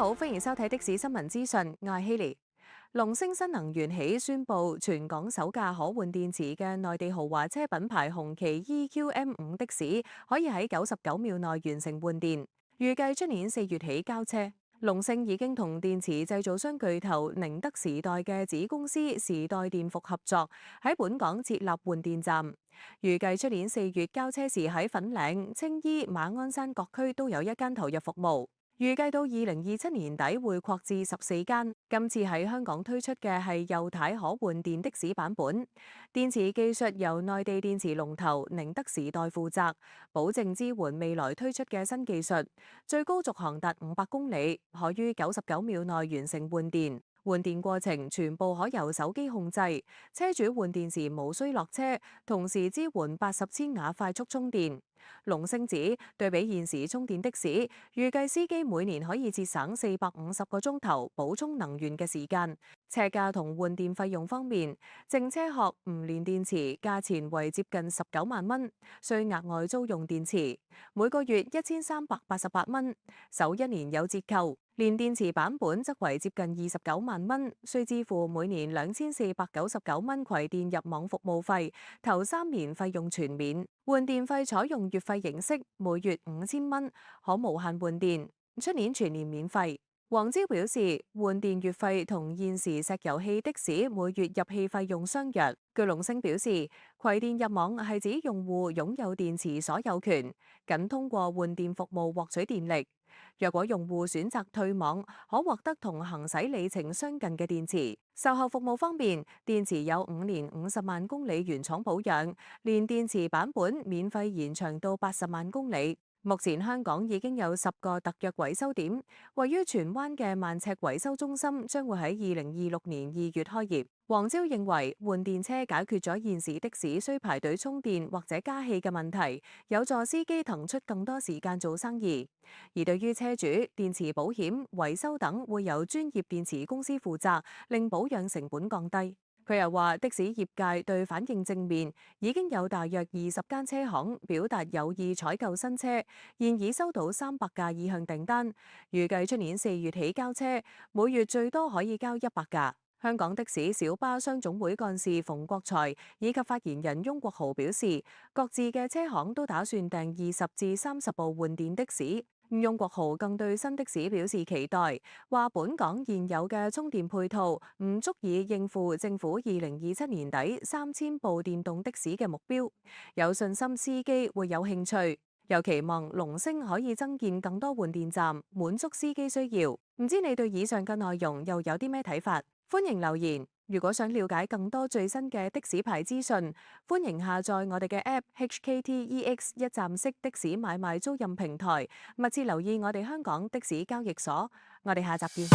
好，歡迎收睇的士新聞資訊，我係希利。龍星新能源起宣布，全港首架可換電池嘅內地豪華車品牌紅旗 EQM5的士，可以喺99秒內完成換電，預計出年4月起交車。龍星已經同電池製造商巨頭寧德時代嘅子公司時代電服合作，喺本港設立換電站，預計出年4月交車時喺粉嶺、青衣、馬鞍山各區都有一間投入服務。預計到2027年底會擴至14間。今次喺香港推出嘅係右軚可換電的士版本，電池技術由內地電池龍頭寧德時代負責，保證支援未來推出嘅新技術，最高續航達500公里，可於99秒內完成換電。換電過程全部可由手機控制，車主換電時無需落車，同時支援80千瓦快速充電。龍星指對比現時充電的士，預計司機每年可以節省450個鐘頭補充能源嘅時間。車價同換電費用方面，淨車殼唔連電池價錢為接近19萬蚊，需額外租用電池，每個月1388蚊，首1年有折扣。連電池版本則為接近29萬蚊，需支付每年2499蚊攜電入網服務費，頭3年費用全免。換電費採用月費形式，每月5000蚊，可無限換電，出年全年免費。黃椒表示，換電月費同現時石油氣的士每月入氣費用相若。據龍星表示，攜電入網係指用戶擁有電池所有權，僅通過換電服務獲取電力。若果用戶選擇退網，可獲得同行駛里程相近嘅電池。售後服務方面，電池有5年50萬公里原廠保養，連電池版本免費延長到80萬公里。目前香港已經有10個特約維修點，位於荃灣嘅萬尺維修中心將會喺2026年2月開業。黃椒認為換電車解決咗現時的士需排隊充電或者加氣嘅問題，有助司機騰出更多時間做生意。而對於車主，電池保險、維修等會由專業電池公司負責，令保養成本降低。佢又話的士業界對反應正面，已經有大約20間車行表達有意採購新車，現已收到300架意向訂單，預計出年4月起交車，每月最多可以交100架。香港的士小巴商總會幹事馮國才以及發言人翁國豪表示，各自嘅車行都打算訂20至30部換電的士。翁國豪更對新的士表示期待，話本港現有嘅充電配套唔足以應付政府2027年底3000部電動的士嘅目標，有信心司機會有興趣，又期望龍星可以增建更多換電站，滿足司機需要。唔知你對以上嘅內容又有啲咩睇法？歡迎留言。如果想了解更多最新嘅的士牌資訊，歡迎下載我哋嘅 App HKTEX 一站式的士買賣租賃平台，密切留意我哋香港的士交易所。我哋下集見。